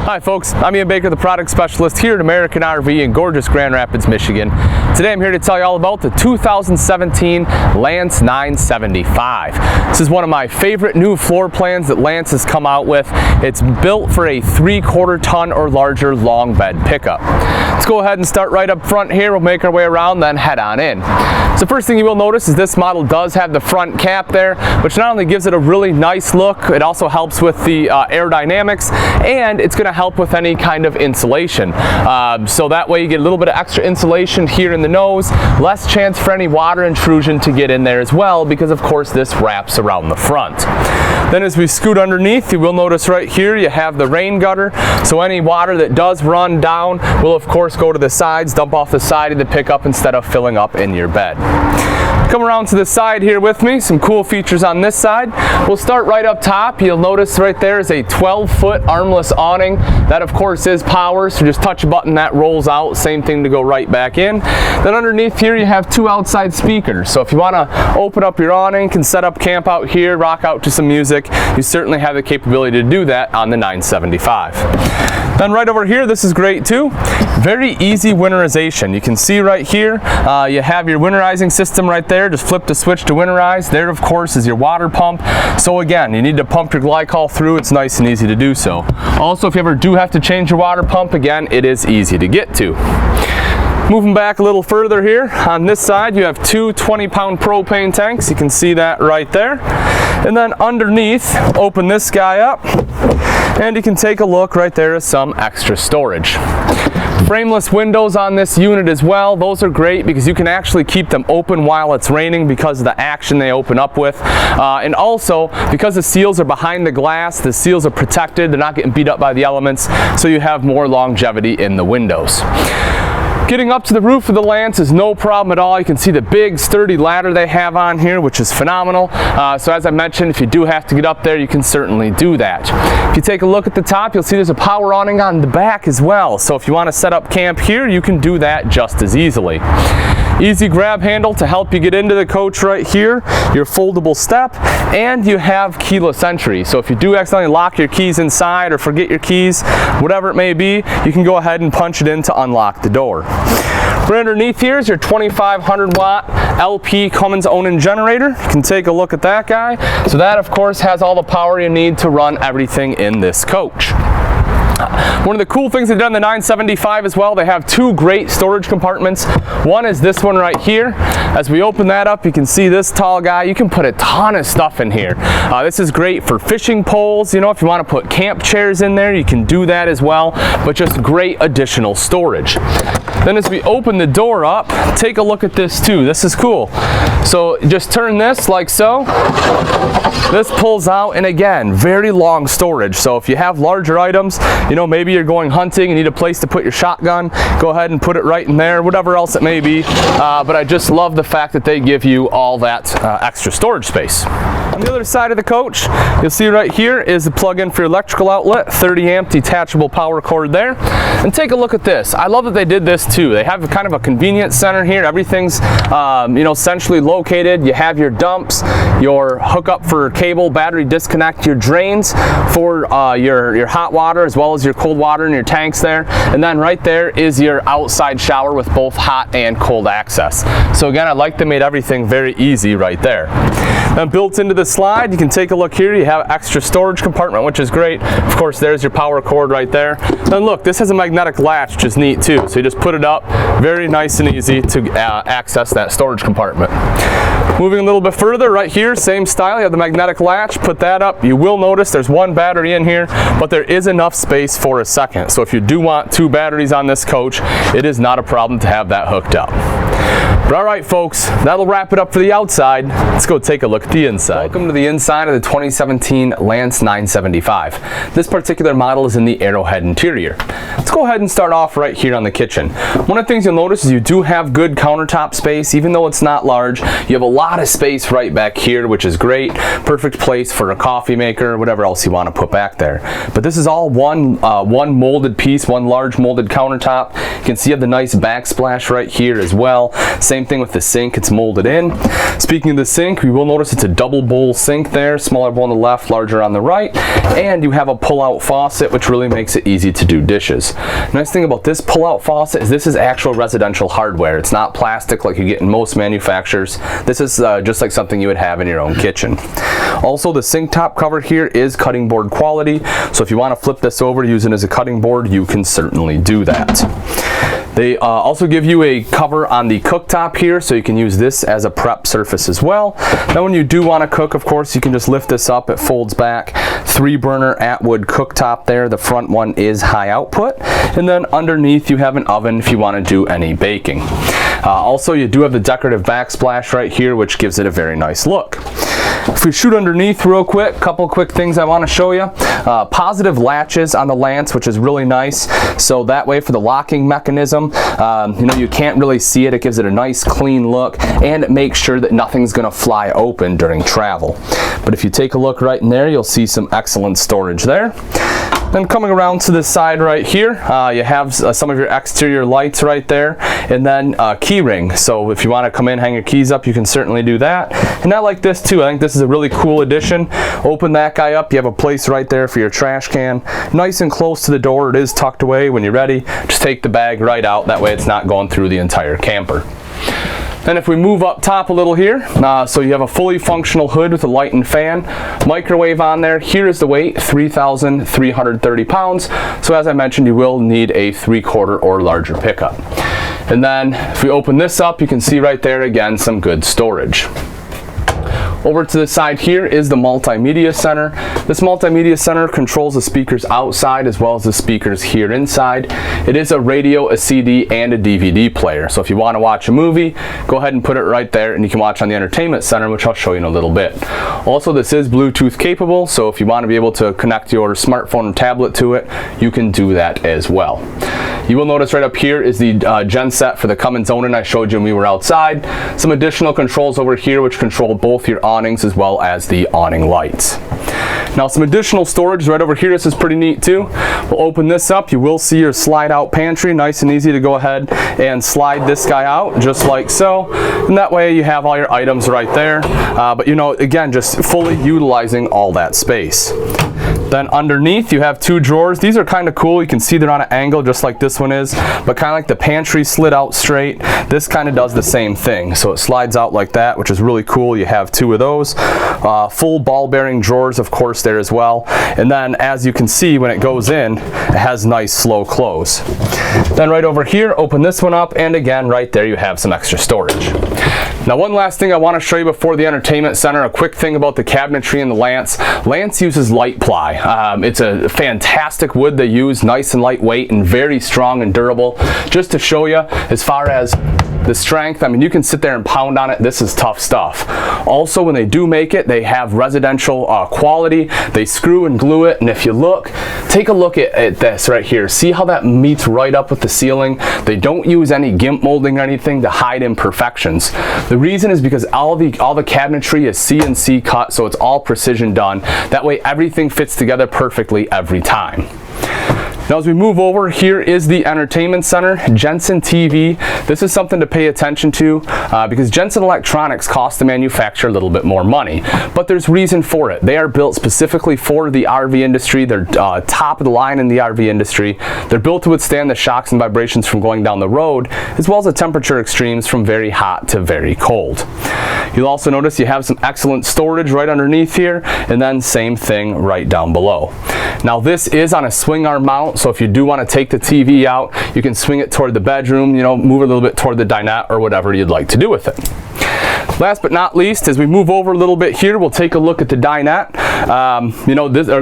Hi folks, I'm Ian Baker, the product specialist here at American RV in gorgeous Grand Rapids, Michigan. Today I'm here to tell you all about the 2017 Lance 975. This is one of my favorite new floor plans that Lance has come out with. It's built for a 3/4 ton or larger long bed pickup. Let's go ahead and start right up front here. We'll make our way around, then head on in. So first thing you will notice is this model does have the front cap there, which not only gives it a really nice look, it also helps with the aerodynamics, and it's going to help with any kind of insulation. So that way you get a little bit of extra insulation here in the nose, less chance for any water intrusion to get in there as well, because of course this wraps around the front. Then as we scoot underneath, you will notice right here you have the rain gutter, so any water that does run down will of course go to the sides, dump off the side of the pickup instead of filling up in your bed. Come around to the side here with me, some cool features on this side. We'll start right up top. You'll notice right there is a 12-foot armless awning. That of course is power, so just touch a button, that rolls out. Same thing to go right back in. Then underneath here you have two outside speakers. So if you want to open up your awning, can set up camp out here, rock out to some music, you certainly have the capability to do that on the 975. Then right over here, this is great too. Very easy winterization. You can see right here, you have your winterizing system right there. Just flip the switch to winterize. There of course is your water pump. So again, you need to pump your glycol through. It's nice and easy to do so. Also, if you ever do have to change your water pump, again, it is easy to get to. Moving back a little further here, on this side you have two 20-pound propane tanks. You can see that right there. And then underneath, open this guy up, and you can take a look. Right there is some extra storage. Frameless windows on this unit as well. Those are great because you can actually keep them open while it's raining because of the action they open up with. And also, because the seals are behind the glass, the seals are protected. They're not getting beat up by the elements, so you have more longevity in the windows. Getting up to the roof of the Lance is no problem at all. You can see the big sturdy ladder they have on here, which is phenomenal. So as I mentioned, if you do have to get up there, you can certainly do that. If you take a look at the top, you'll see there's a power awning on the back as well. So if you want to set up camp here, you can do that just as easily. Easy grab handle to help you get into the coach right here, your foldable step, and you have keyless entry. So if you do accidentally lock your keys inside or forget your keys, whatever it may be, you can go ahead and punch it in to unlock the door. Right underneath here is your 2500 watt LP Cummins Onan generator. You can take a look at that guy. So that of course has all the power you need to run everything in this coach. One of the cool things they've done in the 975 as well, they have two great storage compartments. One is this one right here. As we open that up, you can see this tall guy. You can put a ton of stuff in here. This is great for fishing poles. You know, if you want to put camp chairs in there, you can do that as well, but just great additional storage. Then as we open the door up, take a look at this too. This is cool. So just turn this like so. This pulls out, and again, very long storage. So if you have larger items, you know, maybe you're going hunting and need a place to put your shotgun, go ahead and put it right in there, whatever else it may be. But I just love the fact that they give you all that extra storage space. On the other side of the coach, you'll see right here is the plug-in for your electrical outlet, 30 amp detachable power cord there. And take a look at this. I love that they did this too. They have kind of a convenience center here. Everything's you know, centrally located. You have your dumps, your hookup for cable, battery disconnect, your drains for your hot water as well as your cold water in your tanks there. And then right there is your outside shower with both hot and cold access. So again, I like they made everything very easy right there. Then built into the slide, you can take a look here. You have extra storage compartment, which is great. Of course, there's your power cord right there. Then look, this has a magnetic latch, which is neat too. So you just put it up, very nice and easy to access that storage compartment. Moving a little bit further, right here, same style. You have the magnetic latch, put that up. You will notice there's one battery in here, but there is enough space for a second. So if you do want two batteries on this coach, it is not a problem to have that hooked up. But all right, folks, that'll wrap it up for the outside. Let's go take a look at the inside. Welcome to the inside of the 2017 Lance 975. This particular model is in the Arrowhead interior. Let's go ahead and start off right here on the kitchen. One of the things you'll notice is you do have good countertop space. Even though it's not large, you have a lot of space right back here, which is great. Perfect place for a coffee maker, whatever else you want to put back there. But this is all one one molded piece, one large molded countertop. You can see you have the nice backsplash right here as well. Same thing with the sink, it's molded in. Speaking of the sink, we will notice it's a double bowl sink there, smaller bowl on the left, larger on the right, and you have a pull-out faucet, which really makes it easy to do dishes. Nice thing about this pull-out faucet is this is actual residential hardware. It's not plastic like you get in most manufacturers. This is just like something you would have in your own kitchen. Also, the sink top cover here is cutting board quality, so if you want to flip this over, use it as a cutting board, you can certainly do that. They also give you a cover on the cooktop here, so you can use this as a prep surface as well. Now when you do want to cook, of course, you can just lift this up, it folds back. 3-burner Atwood cooktop there, the front one is high output, and then underneath you have an oven if you want to do any baking. Also, you do have the decorative backsplash right here, which gives it a very nice look. If we shoot underneath real quick, couple quick things I want to show you. Positive latches on the lance, which is really nice. So that way for the locking mechanism, you can't really see it. It gives it a nice clean look, and it makes sure that nothing's going to fly open during travel. But if you take a look right in there, you'll see some excellent storage there. Then coming around to this side right here, you have some of your exterior lights right there, and then key ring. So if you want to come in, hang your keys up, you can certainly do that. And I like this too. I think this is a really cool addition. Open that guy up, you have a place right there for your trash can. Nice and close to the door. It is tucked away. When you're ready, just take the bag right out. That way it's not going through the entire camper. Then if we move up top a little here, so you have a fully functional hood with a light and fan, microwave on there. Here is the weight, 3,330 pounds. So as I mentioned, you will need a 3/4 or larger pickup. And then if we open this up, you can see right there again some good storage. Over to the side here is the multimedia center. This multimedia center controls the speakers outside as well as the speakers here inside. It is a radio, a CD, and a DVD player. So if you want to watch a movie, go ahead and put it right there, and you can watch on the entertainment center, which I'll show you in a little bit. Also, this is Bluetooth capable, so if you want to be able to connect your smartphone or tablet to it, you can do that as well. You will notice right up here is the gen set for the Cummins Onan I showed you when we were outside. Some additional controls over here which control both your awnings as well as the awning lights. Now some additional storage right over here. This is pretty neat too. We'll open this up. You will see your slide out pantry. Nice and easy to go ahead and slide this guy out just like so. And that way you have all your items right there. But again, just fully utilizing all that space. Then underneath you have 2 drawers. These are kind of cool. You can see they're on an angle just like this one is, but kind of like the pantry slid out straight. This kind of does the same thing. So it slides out like that, which is really cool. You have 2 of those. Full ball bearing drawers, of course, there as well. And then as you can see, when it goes in, it has nice slow close. Then right over here, open this one up, and again, right there you have some extra storage. Now one last thing I want to show you before the entertainment center, a quick thing about the cabinetry and the Lance. Lance uses light ply. It's a fantastic wood they use, nice and lightweight and very strong and durable. Just to show you, as far as the strength, I mean, you can sit there and pound on it. This is tough stuff. Also, when they do make it, they have residential quality. They screw and glue it, and if you look, take a look at this right here. See how that meets right up with the ceiling? They don't use any gimp molding or anything to hide imperfections. The reason is because all the cabinetry is CNC cut, so it's all precision done. That way everything fits together perfectly every time. Now as we move over, here is the entertainment center, Jensen TV. This is something to pay attention to because Jensen electronics cost the manufacturer a little bit more money, but there's reason for it. They are built specifically for the RV industry. They're top of the line in the RV industry. They're built to withstand the shocks and vibrations from going down the road, as well as the temperature extremes from very hot to very cold. You'll also notice you have some excellent storage right underneath here, and then same thing right down below. Now this is on a swing arm mount, so if you do want to take the TV out, you can swing it toward the bedroom, move it a little bit toward the dinette or whatever you'd like to do with it. Last but not least, as we move over a little bit here, we'll take a look at the dinette.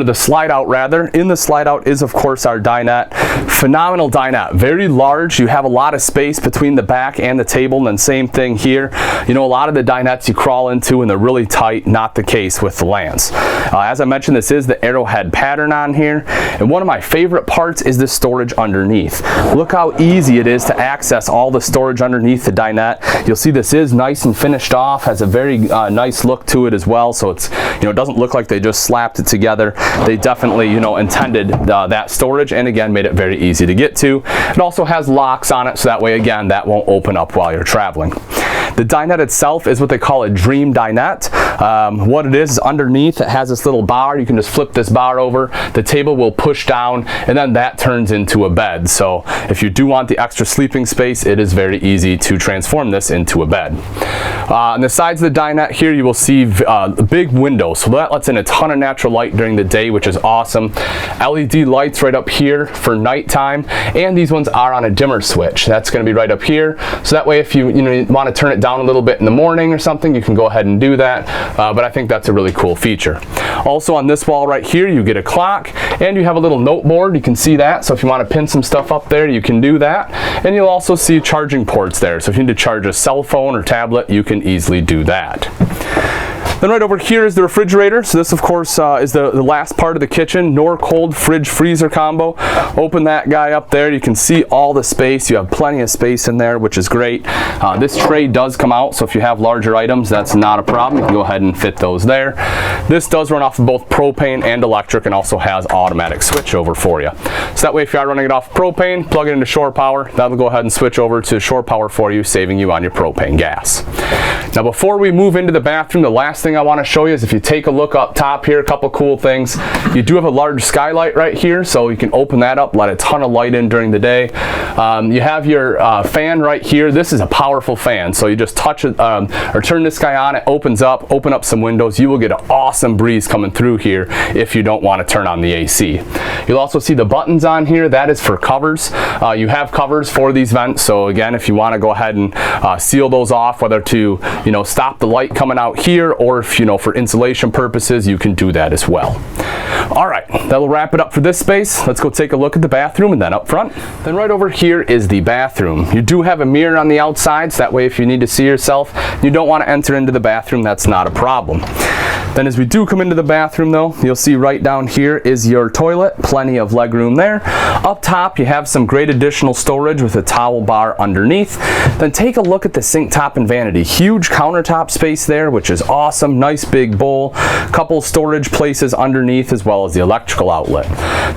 The slide out rather. In the slide out is of course our dinette. Phenomenal dinette, very large. You have a lot of space between the back and the table, and then same thing here. A lot of the dinettes you crawl into and they're really tight. Not the case with the Lance. As I mentioned, this is the Arrowhead pattern on here, and one of my favorite parts is the storage underneath. Look how easy it is to access all the storage underneath the dinette. You'll see this is nice and finished finished off, has a very nice look to it as well, so it's, it doesn't look like they just slapped it together. They definitely, intended that storage, and again, made it very easy to get to. It also has locks on it, so that way, again, that won't open up while you're traveling. The dinette itself is what they call a dream dinette. What it is underneath, it has this little bar. You can just flip this bar over. The table will push down, and then that turns into a bed. So if you do want the extra sleeping space, it is very easy to transform this into a bed. On the sides of the dinette here, you will see big windows. So that lets in a ton of natural light during the day, which is awesome. LED lights right up here for nighttime, and these ones are on a dimmer switch. That's going to be right up here. So that way, if you want to turn it down a little bit in the morning or something, you can go ahead and do that. But I think that's a really cool feature. Also on this wall right here, you get a clock, and you have a little note board. You can see that. So if you want to pin some stuff up there, you can do that. And you'll also see charging ports there. So if you need to charge a cell phone or tablet, you can easily do that. Then right over here is the refrigerator. So this, of course, is the last part of the kitchen. Nor cold fridge freezer combo. Open that guy up there. You can see all the space. You have plenty of space in there, which is great. This tray does come out, so if you have larger items, that's not a problem. You can go ahead and fit those there. This does run off of both propane and electric, and also has automatic switch over for you. So that way, if you are running it off propane, plug it into shore power. That'll go ahead and switch over to shore power for you, saving you on your propane gas. Now, before we move into the bathroom, the last thing I want to show you is if you take a look up top here, a couple cool things. You do have a large skylight right here, so you can open that up, let a ton of light in during the day. You have your fan right here. This is a powerful fan, so you just touch it or turn this guy on, it opens up, open up some windows. You will get an awesome breeze coming through here if you don't want to turn on the AC. You'll also see the buttons on here. That is for covers. You have covers for these vents, so again, if you want to go ahead and seal those off, whether to stop the light coming out here, or if for insulation purposes, you can do that as well. All right, that'll wrap it up for this space. Let's go take a look at the bathroom, and then up front. Then right over here is the bathroom. You do have a mirror on the outside, so that way if you need to see yourself, you don't want to enter into the bathroom, that's not a problem. Then as we do come into the bathroom though, you'll see right down here is your toilet, plenty of leg room there. Up top, you have some great additional storage with a towel bar underneath. Then take a look at the sink top and vanity. Huge countertop space there, which is awesome. Nice big bowl, couple storage places underneath, as well as the electrical outlet.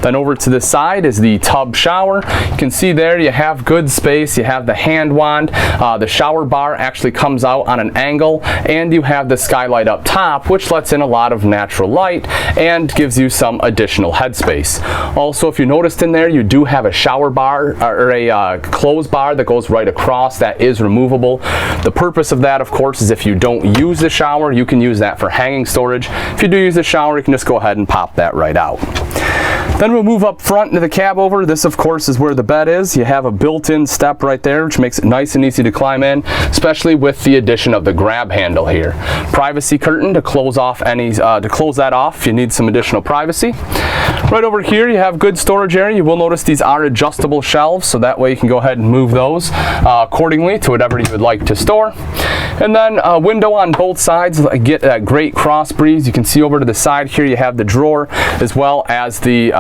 Then over to the side is the tub shower. You can see there you have good space. You have the hand wand. The shower bar actually comes out on an angle, and you have the skylight up top, which lets in a lot of natural light and gives you some additional headspace. Also, if you noticed in there, you do have a shower bar or a clothes bar that goes right across. That is removable. The purpose of that, of course, is if you don't use the shower, you can use that for hanging storage. If you do use the shower, you can just go ahead and pop that right out. Then we'll move up front into the cab over. This, of course, is where the bed is. You have a built-in step right there, which makes it nice and easy to climb in, especially with the addition of the grab handle here. Privacy curtain to close off that off if you need some additional privacy. Right over here, you have good storage area. You will notice these are adjustable shelves, so that way you can go ahead and move those accordingly to whatever you would like to store. And then a window on both sides, get that great cross breeze. You can see over to the side here, you have the drawer as well as the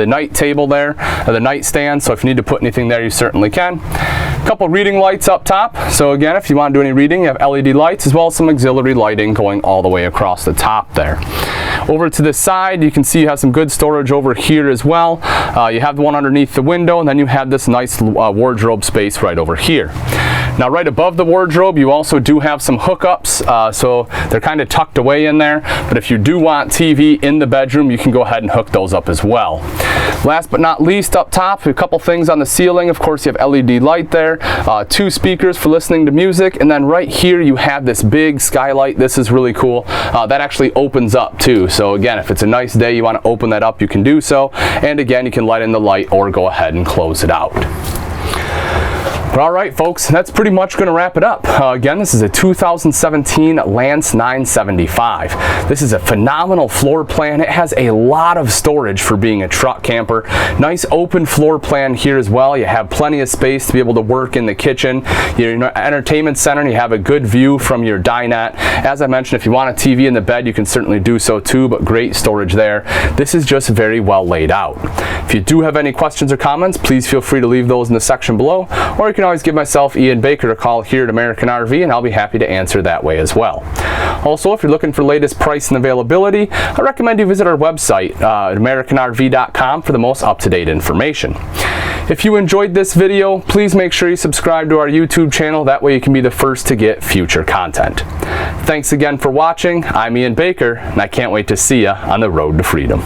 night table there, the nightstand. So if you need to put anything there, you certainly can. A couple reading lights up top. So again, if you want to do any reading, you have LED lights as well as some auxiliary lighting going all the way across the top there. Over to the side, you can see you have some good storage over here as well. You have the one underneath the window, and then you have this nice wardrobe space right over here. Now right above the wardrobe, you also do have some hookups, so they're kind of tucked away in there, but if you do want TV in the bedroom, you can go ahead and hook those up as well. Last but not least, up top, a couple things on the ceiling. Of course, you have LED light there, 2 speakers for listening to music, and then right here you have this big skylight. This is really cool. That actually opens up too, so again, if it's a nice day, you want to open that up, you can do so, and again, you can let in the light or go ahead and close it out. But all right, folks, that's pretty much going to wrap it up. Again, this is a 2017 Lance 975. This is a phenomenal floor plan. It has a lot of storage for being a truck camper. Nice open floor plan here as well. You have plenty of space to be able to work in the kitchen. Your entertainment center, and you have a good view from your dinette. As I mentioned, if you want a TV in the bed, you can certainly do so too, but great storage there. This is just very well laid out. If you do have any questions or comments, please feel free to leave those in the section below, or you can always give myself, Ian Baker, a call here at American RV, and I'll be happy to answer that way as well. Also, if you're looking for latest price and availability, I recommend you visit our website at AmericanRV.com for the most up-to-date information. If you enjoyed this video, please make sure you subscribe to our YouTube channel. That way you can be the first to get future content. Thanks again for watching. I'm Ian Baker, and I can't wait to see you on the road to freedom.